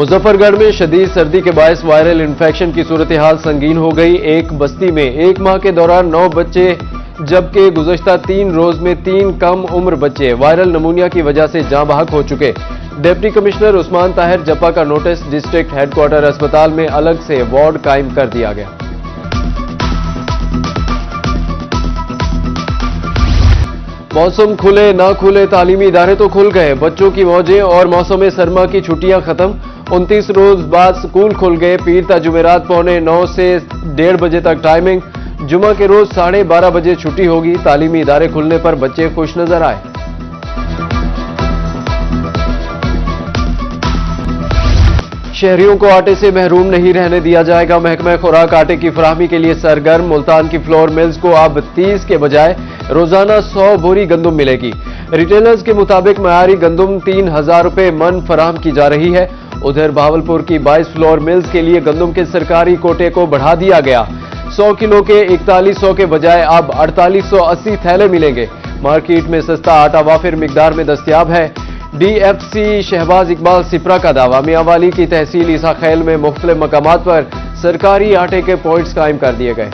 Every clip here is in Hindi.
मुजफ्फरगढ़ में शदीद सर्दी के बायस वायरल इन्फेक्शन की सूरत हाल संगीन हो गई। एक बस्ती में एक माह के दौरान 9 बच्चे, जबकि गुज़श्ता 3 रोज में 3 कम उम्र बच्चे वायरल नमूनिया की वजह से जाँ बहक हो चुके। डिप्टी कमिश्नर उस्मान ताहिर जप्पा का नोटिस, डिस्ट्रिक्ट हेडक्वार्टर अस्पताल में अलग से वार्ड कायम कर दिया गया। मौसम खुले ना खुले तालीमी इदारे तो खुल गए। बच्चों की मौजें और मौसम सरमा की छुट्टियां खत्म। 29 रोज बाद स्कूल खुल गए। पीर ता जुमेरात 9:15 से 1:30 बजे तक टाइमिंग। जुमा के रोज 12:30 बजे छुट्टी होगी। तालीमी इदारे खुलने पर बच्चे खुश नजर आए। शहरियों को आटे से महरूम नहीं रहने दिया जाएगा। महकमा खुराक आटे की फराहमी के लिए सरगर्म। मुल्तान की फ्लोर मिल्स को अब 30 के बजाय रोजाना 100 बोरी गंदुम मिलेगी। रिटेलर्स के मुताबिक मयारी गंदुम 3000 रुपए मन फराहम की जा रही है। उधर बहावलपुर की 22 फ्लोर मिल्स के लिए गंदुम के सरकारी कोटे को बढ़ा दिया गया। 100 किलो के 4100 के बजाय अब 4880 थैले मिलेंगे। मार्केट में सस्ता आटा वाफिर मिकदार में दस्तयाब है। डीएफसी शहबाज इकबाल सिपरा का दावा, मियांवाली की तहसील ईसा खैल में मुख्तलिफ मकामात पर सरकारी आटे के पॉइंट्स कायम कर दिए गए।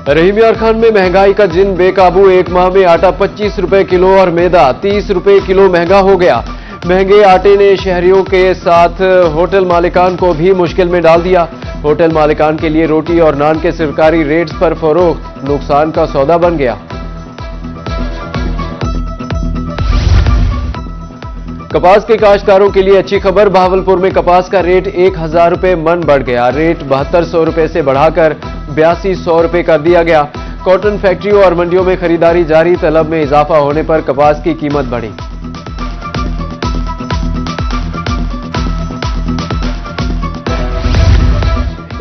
रहीम यार खान में महंगाई का जिन बेकाबू। एक माह में आटा 25 रुपए किलो और मैदा 30 रुपए किलो महंगा हो गया। महंगे आटे ने शहरियों के साथ होटल मालिकान को भी मुश्किल में डाल दिया। होटल मालिकान के लिए रोटी और नान के सरकारी रेट्स पर फरोख्त नुकसान का सौदा बन गया। कपास के काश्तकारों के लिए अच्छी खबर। बहावलपुर में कपास का रेट 1000 रुपए मन बढ़ गया। रेट 7200 रुपए से बढ़ाकर 8200 रुपए कर दिया गया। कॉटन फैक्ट्रियों और मंडियों में खरीदारी जारी। तलब में इजाफा होने पर कपास की कीमत बढ़ी।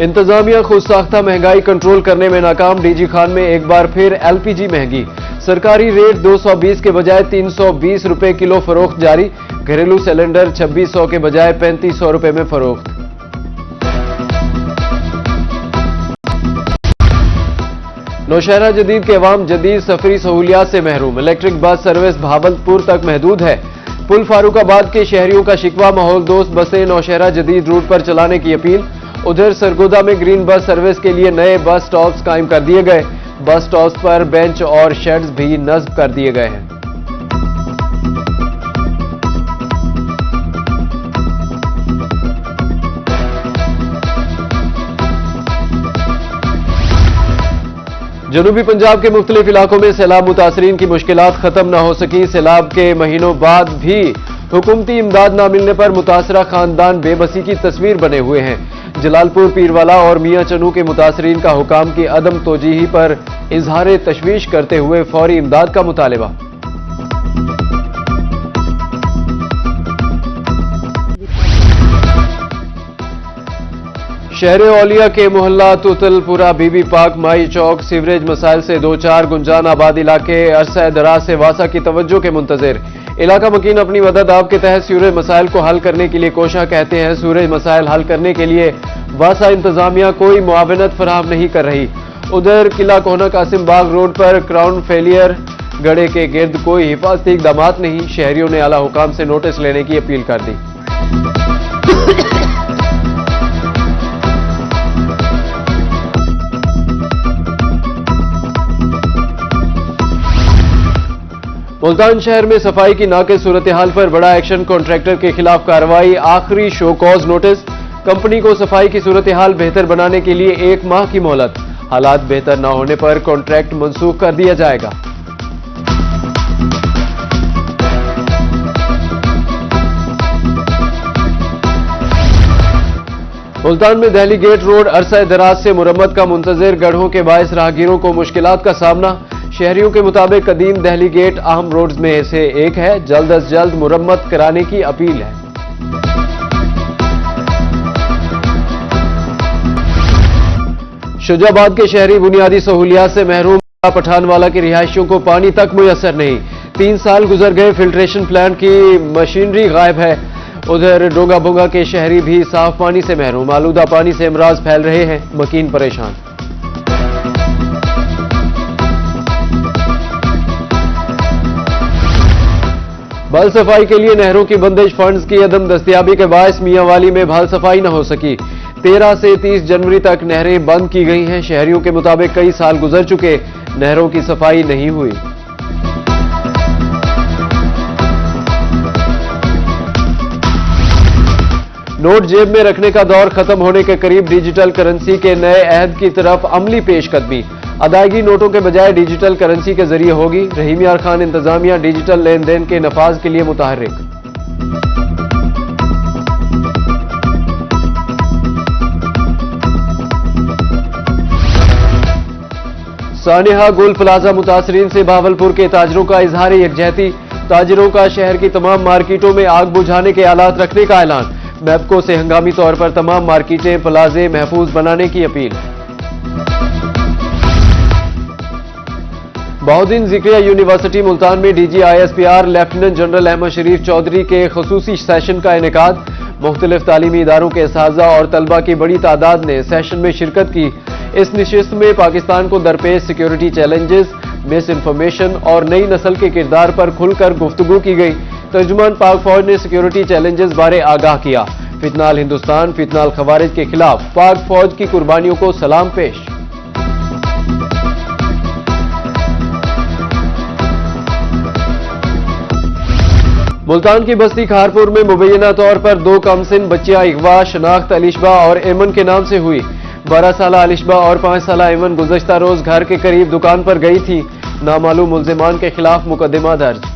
इंतजामिया खुद साख्ता महंगाई कंट्रोल करने में नाकाम। डीजी खान में एक बार फिर एलपीजी महंगी। सरकारी रेट 220 के बजाय 320 रुपए किलो फरोख्त जारी। घरेलू सिलेंडर 2600 के बजाय 3500 रुपए में फरोख्त। नौशहरा जदीद के अवाम जदीद सफरी सहूलियात से महरूम। इलेक्ट्रिक बस सर्विस बहावलपुर तक महदूद है। पुल फारूकाबाद के शहरियों का शिकवा, माहौल दोस्त बसें नौशहरा जदीद रूट पर चलाने की अपील। उधर सरगोदा में ग्रीन बस सर्विस के लिए नए बस स्टॉप्स कायम कर दिए गए। बस स्टॉप्स पर बेंच और शेड्स भी नस्ब कर दिए गए हैं। जनूबी पंजाब के मुख्तलिफ इलाकों में सैलाब मुतासरीन की मुश्किलात खत्म न हो सकी। सैलाब के महीनों बाद भी हुकूमती इमदाद न मिलने पर मुतासरा खानदान बेबसी की तस्वीर बने हुए हैं। जलालपुर, पीरवाला और मियां चनू के मुतासरीन का हुकाम की अदम तोजीही पर इजहार तशवीश करते हुए फौरी इमदाद का मुतालबा। शहर औलिया के मोहल्ला तुतलपुरा, बीबी पाक, माई चौक सीवरेज मसाइल से दो चार। गुंजान आबाद इलाके अरसा दराज से वासा की तवज्जो के मुंतजिर। इलाका मकीन अपनी मदद आपके तहत सूरज मसाइल को हल करने के लिए कोशा कहते हैं। सूरज मसाइल हल करने के लिए वासा इंतजामिया कोई मुआवनत फराहम नहीं कर रही। उधर किला कोहना कासिम बाग रोड पर क्राउन फेलियर गड़े के गिर्द कोई हिफाजती इकदामात नहीं। शहरियों ने आला हुकाम से नोटिस लेने की अपील कर दी। मुल्तान शहर में सफाई की नाक़िस सूरत हाल पर बड़ा एक्शन। कॉन्ट्रैक्टर के खिलाफ कार्रवाई। आखिरी शो कॉज नोटिस। कंपनी को सफाई की सूरत हाल बेहतर बनाने के लिए 1 माह की मोहलत। हालात बेहतर न होने पर कॉन्ट्रैक्ट मंसूख कर दिया जाएगा। मुल्तान में दहली गेट रोड अरसा दराज से मुरम्मत का मुंतजिर। गढ़ों के बायस राहगीरों को मुश्किलात का सामना। शहरियों के मुताबिक कदीम दहली गेट अहम रोड्स में से एक है। जल्द अज जल्द मुरम्मत कराने की अपील है। शुजाबाद के शहरी बुनियादी सहूलियात से महरूम। पठानवाला के रिहायशियों को पानी तक मुयसर नहीं। 3 साल गुजर गए, फिल्ट्रेशन प्लांट की मशीनरी गायब है। उधर डोंगा बोंगा के शहरी भी साफ पानी से महरूम। आलूदा पानी से अमराज फैल रहे हैं, मकीन परेशान। बाल सफाई के लिए नहरों की बंदिश, फंड्स की अदम दस्तयाबी के बायस मियांवाली में बाल सफाई न हो सकी। 13 से 30 जनवरी तक नहरें बंद की गई हैं। शहरियों के मुताबिक कई साल गुजर चुके, नहरों की सफाई नहीं हुई। नोट जेब में रखने का दौर खत्म होने के करीब, डिजिटल करेंसी के नए अहद की तरफ अमली पेशकदमी। अदायगी नोटों के बजाय डिजिटल करेंसी के जरिए होगी। रहीम यार खान इंतजामिया डिजिटल लेन देन के नफाज के लिए मुतहर्रिक। सानिहा गुल प्लाजा मुतासरीन से भावलपुर के ताजरों का इजहार यकजहती। ताजरों का शहर की तमाम मार्केटों में आग बुझाने के आलात रखने का ऐलान। मैपको से हंगामी तौर पर तमाम मार्केटें प्लाजे महफूज बनाने की अपील। बहुद्दीन ज़िक्रिया यूनिवर्सिटी मुल्तान में DG ISPR lieutenant general Ahmed Sharif Chaudhry के खसूसी सेशन का इनेकाद। मुख्तलिफ तालीमी इदारों के असातिज़ा और तलबा की बड़ी तादाद ने सेशन में शिरकत की। इस नशिस्त में पाकिस्तान को दरपेश सिक्योरिटी चैलेंजेस, मिस इन्फॉर्मेशन और नई नस्ल के किरदार पर खुलकर गुफ्तगू की गई। तर्जुमान पाक फौज ने सिक्योरिटी चैलेंजेस बारे आगाह किया। फितनाल हिंदुस्तान, फितनाल खवारिज के खिलाफ पाक फौज की कुर्बानियों को सलाम पेश। मुल्तान की बस्ती खारपुर में मुबैना तौर पर 2 कमसिन बच्चियां अगवा, शनाख्त अलिशबा और एमन के नाम से हुई। 12 साला अलिशबा और 5 साला एमन गुज़श्ता रोज घर के करीब दुकान पर गई थी। नामालूम मुल्जिमान के खिलाफ मुकदमा दर्ज।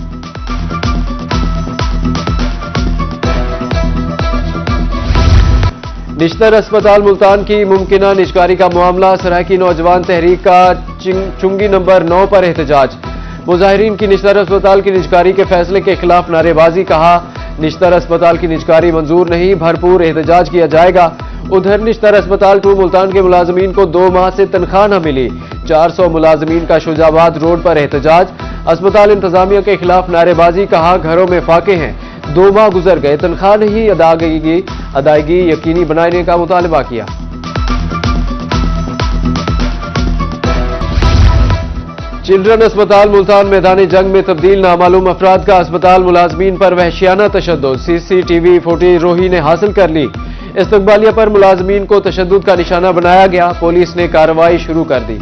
निश्तर अस्पताल मुल्तान की मुमकिना निजकारी का मामला। सरायकी नौजवान तहरीक का चुंगी नंबर 9 पर एहतजाज। मुजाहिरीन की निश्तर अस्पताल की निजकारी के फैसले के खिलाफ नारेबाजी। कहा, निश्तर अस्पताल की निजकारी मंजूर नहीं, भरपूर एहतजाज किया जाएगा। उधर निश्तर अस्पताल 2 मुल्तान के मुलाजमीन को 2 माह से तनख्वाह न मिली। 400 मुलाजमीन का शुजाबाद रोड पर एहतजाज। अस्पताल इंतजामिया के खिलाफ नारेबाजी। कहा, घरों में फाके हैं, 2 माह गुजर गए, तनख्वाह नहीं अदायगी यकीनी बनाने का मुतालबा किया। चिल्ड्रन अस्पताल मुल्तान मैदान जंग में तब्दील। नामालूम अफराद का अस्पताल मुलाजमीन पर वहशियाना तशद्दुद। CCTV फुटेज रोही ने हासिल कर ली। इस्तकबालिया पर मुलाजमीन को तशद्दुद का निशाना बनाया गया। पुलिस ने कार्रवाई शुरू कर दी।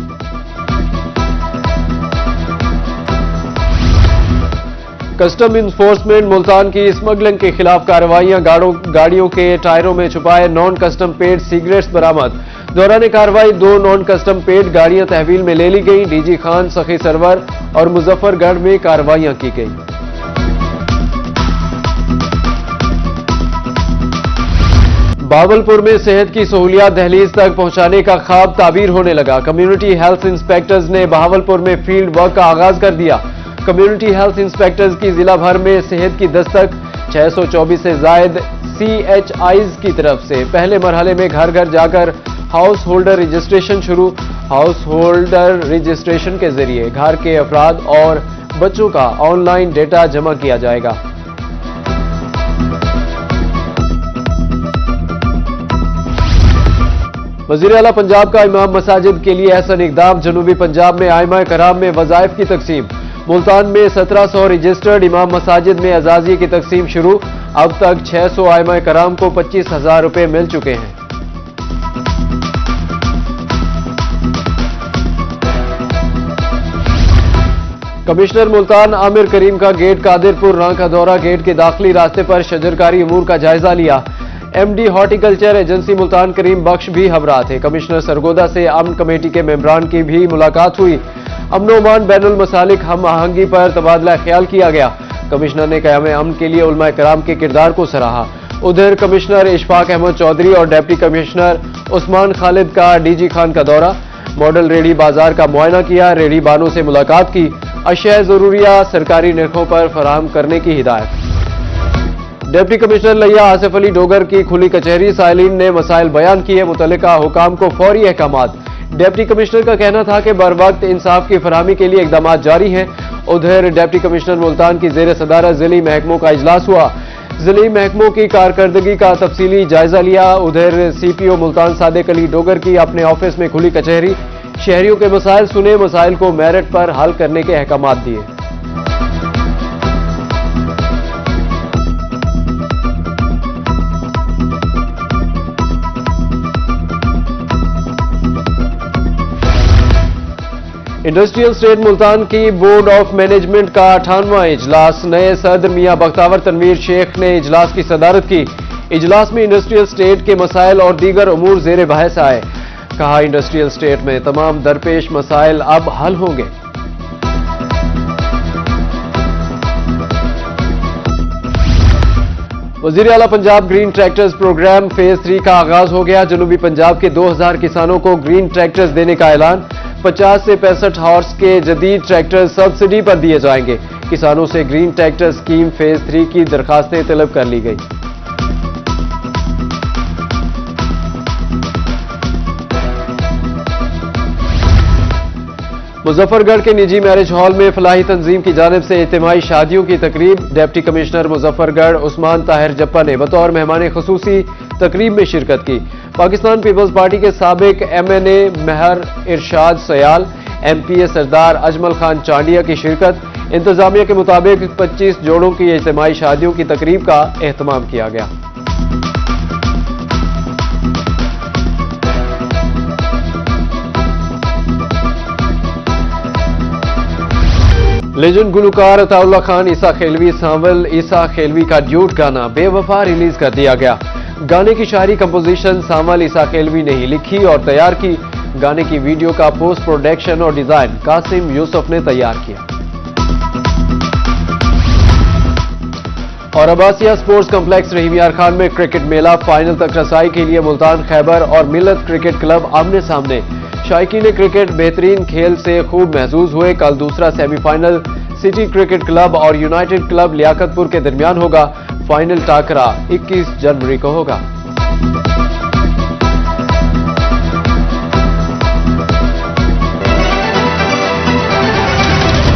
कस्टम इन्फोर्समेंट मुल्तान की स्मगलिंग के खिलाफ कार्रवाइयां। गाड़ियों के टायरों में छुपाए नॉन कस्टम पेड सिगरेट्स बरामद। दौरान कार्रवाई 2 नॉन कस्टम पेड गाड़ियां तहवील में ले ली गई। डीजी खान, सखी सरवर और मुजफ्फरगढ़ में कार्रवाइयां की गई। भावलपुर में सेहत की सहूलियात दहलीज तक पहुंचाने का ख्वाब ताबीर होने लगा। कम्युनिटी हेल्थ इंस्पेक्टर्स ने भावलपुर में फील्ड वर्क का आगाज कर दिया। कम्युनिटी हेल्थ इंस्पेक्टर्स की जिला भर में सेहत की दस्तक। 624 से जायद CHIs की तरफ से पहले मरहले में घर घर जाकर हाउस होल्डर रजिस्ट्रेशन शुरू। हाउस होल्डर रजिस्ट्रेशन के जरिए घर के अफराद और बच्चों का ऑनलाइन डेटा जमा किया जाएगा। वज़ीर आला पंजाब का इमाम मसाजिद के लिए अहसन इकदाम। जनूबी पंजाब में आइमा कराम में वज़ाइफ की तकसीम। मुल्तान में 1700 रजिस्टर्ड इमाम मसाजिद में अजाजी की तकसीम शुरू। अब तक 600 आइमा कराम को 25,000 रुपए मिल चुके हैं। कमिश्नर मुल्तान आमिर करीम का गेट कादिरपुर रां का दौरा। गेट के दाखिली रास्ते पर शजरकारी अमूर का जायजा लिया। MD हॉर्टिकल्चर एजेंसी मुल्तान करीम बख्श भी हमरा थे। कमिश्नर सरगोदा से अमन कमेटी के मेंबरान की भी मुलाकात हुई। अमन ओमान बैनुल मसालिक हम आहंगी पर तबादला ख्याल किया गया। कमिश्नर ने क़याम अमन के लिए उलमा कराम के किरदार को सराहा। उधर कमिश्नर इशफाक अहमद चौधरी और डिप्टी कमिश्नर उस्मान खालिद का डीजी खान का दौरा। मॉडल रेडी बाजार का मुआयना किया। रेडी बानों से मुलाकात की। अशिया जरूरिया सरकारी निर्खों पर फराहम करने की हिदायत। डिप्टी कमिश्नर लिया आसिफ अली डोगर की खुली कचहरी। साइलिन ने मसाइल बयान किए। मुतल्लिका हुकाम को फौरी अहकामात। डिप्टी कमिश्नर का कहना था कि बर वक्त इंसाफ की फराहमी के लिए इकदाम जारी हैं। उधर डिप्टी कमिश्नर मुल्तान की जेर सदारत जिली महकमों का इजलास हुआ। जिले महकमों की कारकर्दगी का तफसीली जायजा लिया। उधर सीपीओ मुल्तान सादिक अली डोगर की अपने ऑफिस में खुली कचहरी। शहरियों के मसाइल सुने, मसाइल को मेरिट पर हल करने के अहकामात दिए। इंडस्ट्रियल स्टेट मुल्तान की बोर्ड ऑफ मैनेजमेंट का 98वां इजलास। नए सदर मियां बख्तावर तनवीर शेख ने इजलास की सदारत की। इजलास में इंडस्ट्रियल स्टेट के मसाइल और दीगर उमूर जेर बहस आए। कहा, इंडस्ट्रियल स्टेट में तमाम दरपेश मसाइल अब हल होंगे। वजीर आला Punjab green tractors programme phase 3 का आगाज हो गया। जनूबी पंजाब के 2000 किसानों को ग्रीन ट्रैक्टर्स देने का ऐलान। 50 से 65 हॉर्स के जदीद ट्रैक्टर सब्सिडी पर दिए जाएंगे। किसानों से ग्रीन ट्रैक्टर स्कीम फेज 3 की दरखास्तें तलब कर ली गई। मुजफ्फरगढ़ के निजी मैरिज हॉल में फलाही तंजीम की जानिब से इज्तिमाई शादियों की तकरीब। डिप्टी कमिश्नर मुजफ्फरगढ़ उस्मान ताहिर जप्पा ने बतौर मेहमान खुसूसी तकरीब में शिरकत की। पाकिस्तान पीपल्स पार्टी के साबिक MNA महर इरशाद सयाल, MPA सरदार अजमल खान चांडिया की शिरकत। इंतजामिया के मुताबिक 25 जोड़ों की इज्तिमाई शादियों की तकरीब का एहतमाम किया गया। लेजेंड गुलकार अताउल्लाह खान ईसा खेलवी सांवल ईसा खेलवी का ड्यूट गाना बेवफा रिलीज कर दिया गया। गाने की शायरी कंपोजिशन सांवल ईसा खेलवी ने ही लिखी और तैयार की। गाने की वीडियो का पोस्ट प्रोडक्शन और डिजाइन कासिम यूसुफ ने तैयार किया। और अब्बासिया स्पोर्ट्स कॉम्प्लेक्स रहीम यार खान में क्रिकेट मेला। फाइनल तक रसाई के लिए मुल्तान खैबर और मिल्लत क्रिकेट क्लब आमने सामने। शायकीन क्रिकेट बेहतरीन खेल से खूब महसूस हुए। कल दूसरा सेमीफाइनल सिटी क्रिकेट क्लब और यूनाइटेड क्लब लियाकतपुर के दरमियान होगा। फाइनल टाकरा 21 जनवरी को होगा।